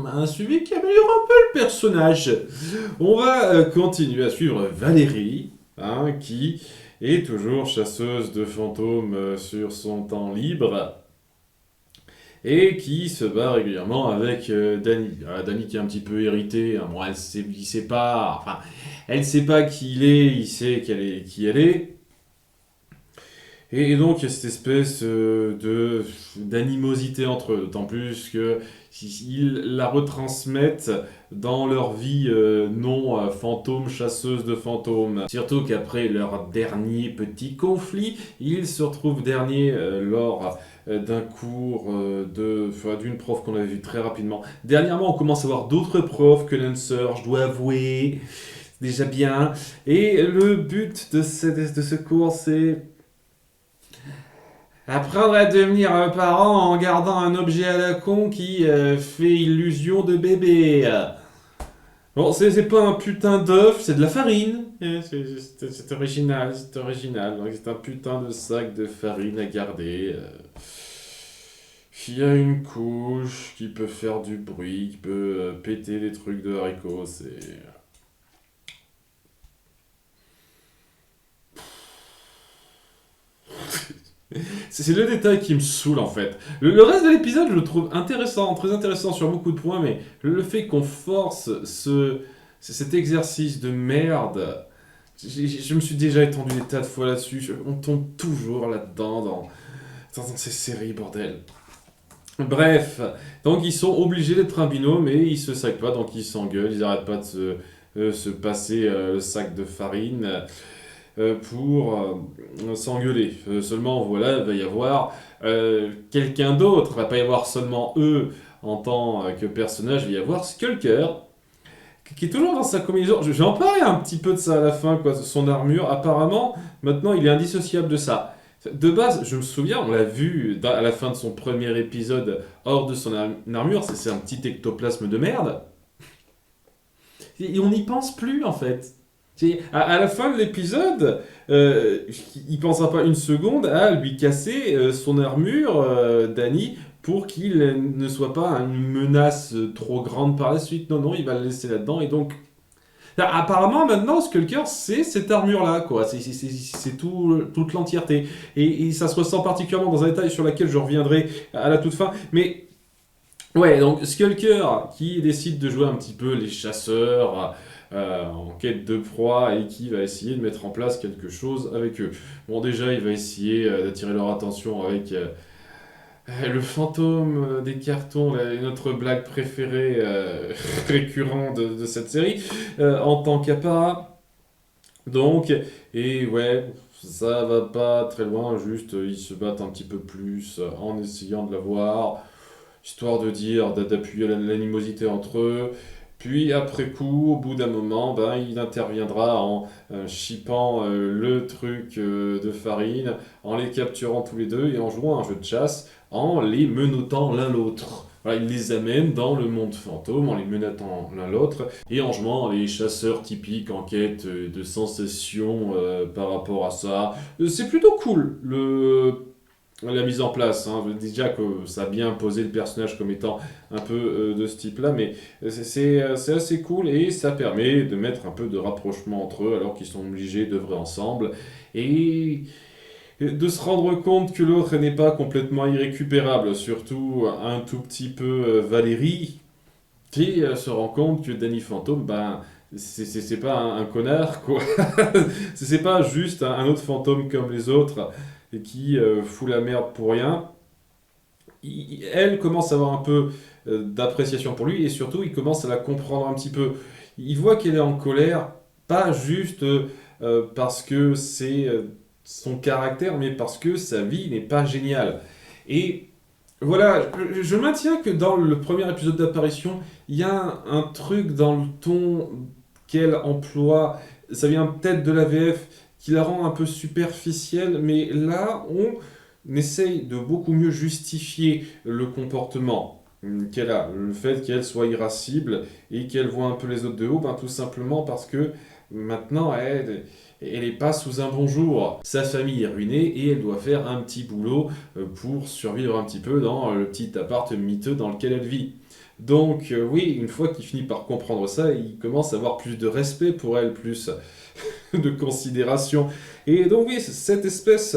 un suivi qui améliore un peu le personnage. On va continuer à suivre Valérie, hein, qui est toujours chasseuse de fantômes sur son temps libre et qui se bat régulièrement avec Dany. Dany qui est un petit peu irritée, hein. Bon, il sait pas, enfin, elle sait pas qui il est, il sait qui elle est. Et donc, il y a cette espèce d'animosité entre eux, d'autant plus que ils la retransmettent dans leur vie non fantôme, chasseuse de fantômes. Surtout qu'après leur dernier petit conflit, ils se retrouvent derniers lors d'un cours d'une prof qu'on avait vu très rapidement. Dernièrement, on commence à voir d'autres profs que Lancer, je dois avouer, c'est déjà bien. Et le but de ce cours, c'est apprendre à devenir un parent en gardant un objet à la con qui fait illusion de bébé. Bon, c'est pas un putain d'œuf, c'est de la farine. C'est original, c'est original. Donc c'est un putain de sac de farine à garder. Qui a une couche, qui peut faire du bruit, qui peut péter des trucs de haricots. C'est le détail qui me saoule en fait. Le reste de l'épisode, je le trouve intéressant, très intéressant sur beaucoup de points, mais le fait qu'on force cet exercice de merde, je me suis déjà étendu des tas de fois là-dessus. On tombe toujours là-dedans dans ces séries, bordel. Bref, donc ils sont obligés d'être un binôme et ils se saquent pas, donc ils s'engueulent, ils arrêtent pas de se passer le sac de farine pour s'engueuler. Seulement, voilà, il va y avoir quelqu'un d'autre. Il va pas y avoir seulement eux en tant que personnage, il va y avoir Skulker, qui est toujours dans sa combinaison. J'en parlais un petit peu de ça à la fin, quoi. Son armure, apparemment, maintenant, il est indissociable de ça. De base, je me souviens, on l'a vu à la fin de son premier épisode, hors de son armure, c'est un petit ectoplasme de merde. Et on n'y pense plus, en fait. À la fin de l'épisode, il pensera pas une seconde à lui casser son armure, Dany, pour qu'il ne soit pas une menace trop grande par la suite. Non, non, il va le laisser là-dedans. Et donc, apparemment, maintenant, Skulker, c'est cette armure-là, quoi. C'est toute l'entièreté. Et ça se ressent particulièrement dans un détail sur lequel je reviendrai à la toute fin. Mais ouais, donc Skulker qui décide de jouer un petit peu les chasseurs en quête de proie et qui va essayer de mettre en place quelque chose avec eux. Bon, déjà, il va essayer d'attirer leur attention avec le fantôme des cartons, notre blague préférée récurrente de cette série, en tant qu'apparat. Donc, et ouais, ça va pas très loin, juste ils se battent un petit peu plus en essayant de l'avoir histoire de dire, d'appuyer l'animosité entre eux. Puis après coup, au bout d'un moment, ben, il interviendra en chippant le truc de farine, en les capturant tous les deux et en jouant à un jeu de chasse, en les menottant l'un l'autre. Voilà, il les amène dans le monde fantôme en les menottant l'un l'autre et en jouant les chasseurs typiques en quête de sensations par rapport à ça. C'est plutôt cool. La mise en place, hein. Déjà que ça a bien posé le personnage comme étant un peu de ce type-là, mais c'est assez cool et ça permet de mettre un peu de rapprochement entre eux alors qu'ils sont obligés d'œuvrer ensemble et de se rendre compte que l'autre n'est pas complètement irrécupérable, surtout un tout petit peu Valérie qui se rend compte que Danny Phantom, ben, c'est pas un connard, quoi. C'est pas juste un autre fantôme comme les autres et qui fout la merde pour rien. Elle commence à avoir un peu d'appréciation pour lui et surtout il commence à la comprendre un petit peu. Il voit qu'elle est en colère, pas juste parce que c'est son caractère, mais parce que sa vie n'est pas géniale. Et voilà, je maintiens que dans le premier épisode d'apparition, il y a un truc dans le ton qu'elle emploie, ça vient peut-être de la VF, qui la rend un peu superficielle, mais là, on essaye de beaucoup mieux justifier le comportement qu'elle a, le fait qu'elle soit irascible et qu'elle voit un peu les autres de haut, ben, tout simplement parce que maintenant, elle n'est pas sous un bon jour. Sa famille est ruinée et elle doit faire un petit boulot pour survivre un petit peu dans le petit appart miteux dans lequel elle vit. Donc oui, une fois qu'il finit par comprendre ça, il commence à avoir plus de respect pour elle, plus de considération. Et donc oui, cette espèce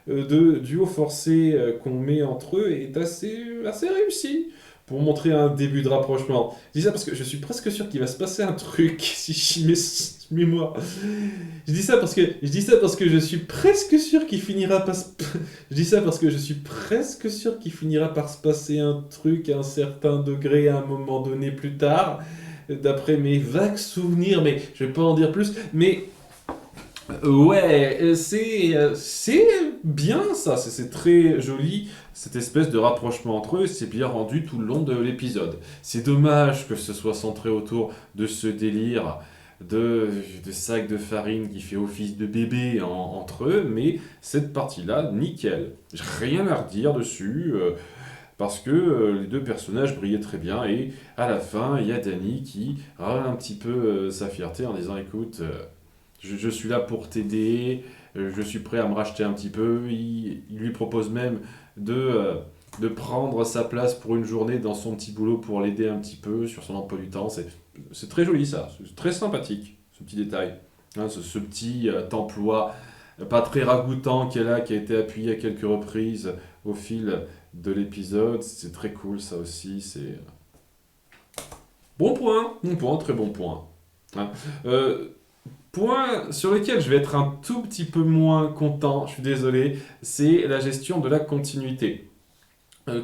de duo forcé qu'on met entre eux est assez réussi pour montrer un début de rapprochement. Je dis ça parce que je suis presque sûr qu'il va se passer un truc si j'y mets mémoire. Je dis ça parce que je suis presque sûr qu'il finira par je dis ça parce que je suis presque sûr qu'il finira par se passer un truc à un certain degré à un moment donné plus tard, d'après mes vagues souvenirs, mais je vais pas en dire plus. Mais ouais, c'est bien ça, c'est très joli, cette espèce de rapprochement entre eux, c'est bien rendu tout le long de l'épisode. C'est dommage que ce soit centré autour de ce délire de, de sac de farine qui fait office de bébé entre eux, mais cette partie-là, nickel. J'ai rien à redire dessus, parce que les deux personnages brillaient très bien, et à la fin, il y a Danny qui râle un petit peu sa fierté en disant, écoute... je suis là pour t'aider, je suis prêt à me racheter un petit peu. Il lui propose même de prendre sa place pour une journée dans son petit boulot pour l'aider un petit peu sur son emploi du temps. C'est très joli ça, c'est très sympathique ce petit détail. Hein, ce petit emploi pas très ragoûtant qu'elle a, qui a été appuyé à quelques reprises au fil de l'épisode. C'est très cool ça aussi. C'est bon point, très bon point. Hein. Point sur lequel je vais être un tout petit peu moins content, je suis désolé, c'est la gestion de la continuité.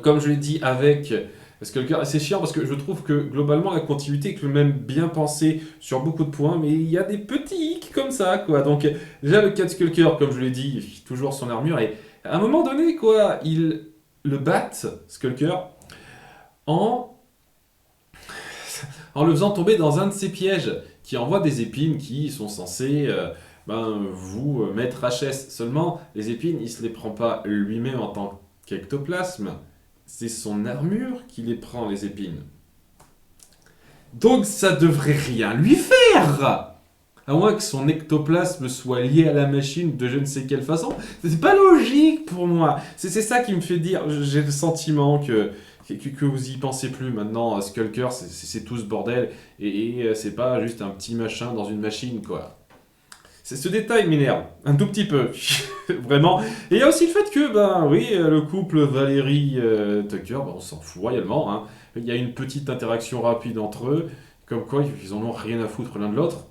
Comme je l'ai dit avec Skulker, c'est chiant parce que je trouve que globalement la continuité est quand même bien pensée sur beaucoup de points, mais il y a des petits hicks comme ça, quoi. Donc déjà le cas de Skulker, comme je l'ai dit, il a toujours son armure, et à un moment donné, quoi, il le bat, Skulker, en en le faisant tomber dans un de ses pièges qui envoie des épines qui sont censées vous mettre HS. Seulement, les épines, il ne se les prend pas lui-même en tant qu'ectoplasme, c'est son armure qui les prend, les épines. Donc ça devrait rien lui faire, à moins que son ectoplasme soit lié à la machine de je ne sais quelle façon. C'est pas logique pour moi. C'est ça qui me fait dire, j'ai le sentiment que vous y pensez plus maintenant. Skulker, c'est tout ce bordel, et c'est pas juste un petit machin dans une machine, quoi. Ce détail m'énerve, un tout petit peu, vraiment. Et il y a aussi le fait que, ben oui, le couple Valérie-Tucker, on s'en fout royalement, hein. Il y a une petite interaction rapide entre eux, comme quoi ils en ont rien à foutre l'un de l'autre.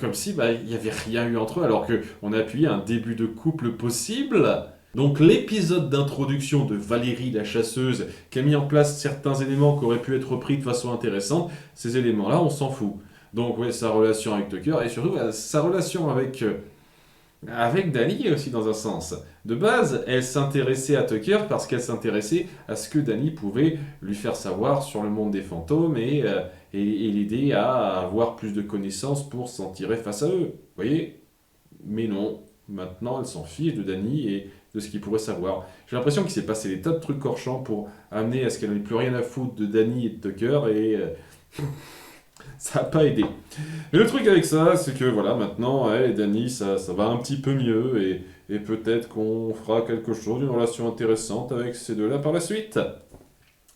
Comme si il n'y avait rien eu entre eux, alors qu'on a appuyé un début de couple possible. Donc l'épisode d'introduction de Valérie la chasseuse, qui a mis en place certains éléments qui auraient pu être repris de façon intéressante, ces éléments-là, on s'en fout. Donc ouais, sa relation avec Tucker, et surtout sa relation avec Danny aussi dans un sens. De base, elle s'intéressait à Tucker parce qu'elle s'intéressait à ce que Danny pouvait lui faire savoir sur le monde des fantômes, et l'aider à avoir plus de connaissances pour s'en tirer face à eux. Vous voyez? Mais non, maintenant elle s'en fiche de Danny et de ce qu'il pourrait savoir. J'ai l'impression qu'il s'est passé des tas de trucs corchants pour amener à ce qu'elle n'ait plus rien à foutre de Danny et de Tucker, et ça n'a pas aidé. Mais le truc avec ça, c'est que voilà, maintenant, elle et Danny, ça va un petit peu mieux, et peut-être qu'on fera quelque chose, une relation intéressante avec ces deux-là par la suite.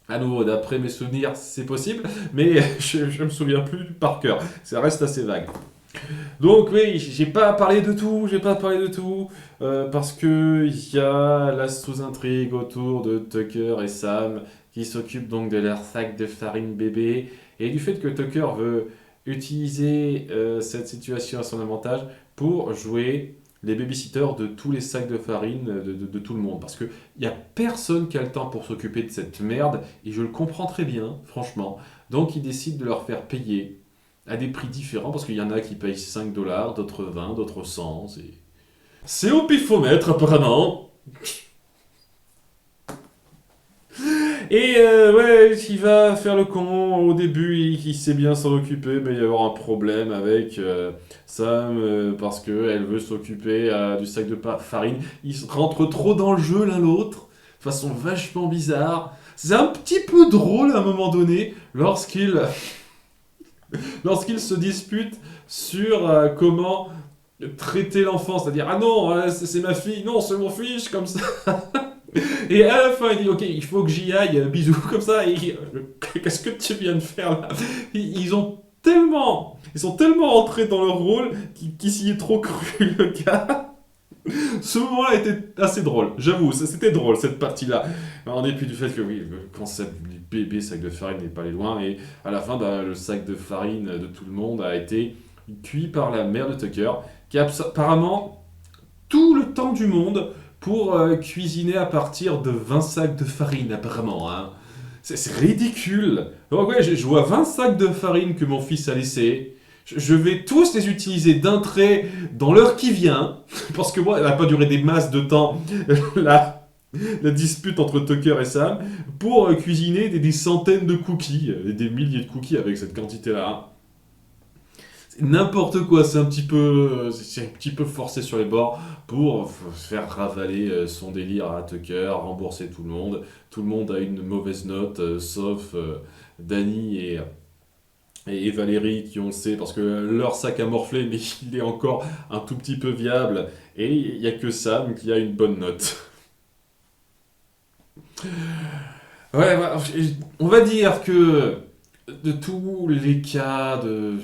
À nouveau, d'après mes souvenirs, c'est possible, mais je me souviens plus par cœur. Ça reste assez vague. Donc oui, j'ai pas parlé de tout, parce que il y a la sous-intrigue autour de Tucker et Sam, qui s'occupent donc de leur sac de farine bébé, et du fait que Tucker veut utiliser cette situation à son avantage pour jouer les babysitters de tous les sacs de farine de tout le monde. Parce qu'il n'y a personne qui a le temps pour s'occuper de cette merde, et je le comprends très bien, franchement. Donc il décide de leur faire payer à des prix différents, parce qu'il y en a qui payent 5 dollars, d'autres 20, d'autres 100. C'est au pifomètre, apparemment. Et ouais, il va faire le con au début, il sait bien s'en occuper, mais il va y avoir un problème avec Sam, parce qu'elle veut s'occuper du sac de farine. Ils rentrent trop dans le jeu l'un l'autre, de façon vachement bizarre. C'est un petit peu drôle à un moment donné, lorsqu'ils se disputent sur comment traiter l'enfant. C'est-à-dire, ah non, c'est ma fille, non, c'est mon fils, comme ça. Et à la fin, il dit, ok, il faut que j'y aille, bisous, comme ça. Et qu'est-ce que tu viens de faire là? Ils sont tellement entrés dans leur rôle qu'ils s'y est trop cru, le gars. Ce moment-là était assez drôle, j'avoue, c'était drôle cette partie-là. En dépit du fait que oui, le concept du bébé sac de farine n'est pas allé loin, et à la fin, bah, le sac de farine de tout le monde a été cuit par la mère de Tucker, qui a apparemment tout le temps du monde pour cuisiner à partir de 20 sacs de farine, apparemment. Hein. C'est ridicule. Donc ouais, je vois 20 sacs de farine que mon fils a laissé. Je vais tous les utiliser d'un trait dans l'heure qui vient, parce que moi, elle n'a pas duré des masses de temps, la dispute entre Tucker et Sam, pour cuisiner des centaines de cookies, des milliers de cookies avec cette quantité-là. Hein. C'est n'importe quoi, c'est un petit peu forcé sur les bords pour faire ravaler son délire à Tucker, rembourser tout le monde. Tout le monde a une mauvaise note, sauf Danny et Valérie qui on le sait parce que leur sac a morflé mais il est encore un tout petit peu viable et il n'y a que Sam qui a une bonne note. Ouais, on va dire que de tous les cas de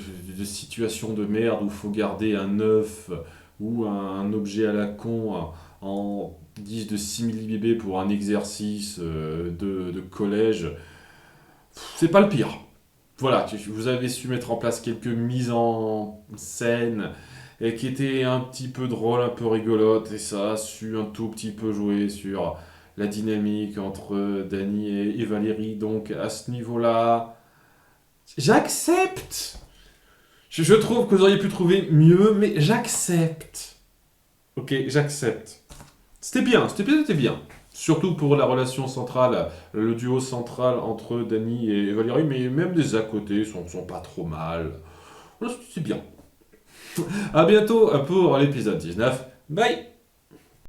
situation de merde où il faut garder un œuf ou un objet à la con en guise de simili-bébé pour un exercice de collège, c'est pas le pire. Voilà, vous avez su mettre en place quelques mises en scène et qui étaient un petit peu drôles, un peu rigolotes, et ça a su un tout petit peu jouer sur la dynamique entre Danny et Valérie. Donc à ce niveau-là, j'accepte. Je trouve que vous auriez pu trouver mieux, mais j'accepte. Ok, j'accepte. C'était bien. Surtout pour la relation centrale, le duo central entre Danny et Valérie, mais même des à côté sont pas trop mal. Voilà, c'est bien. À bientôt pour l'épisode 19. Bye!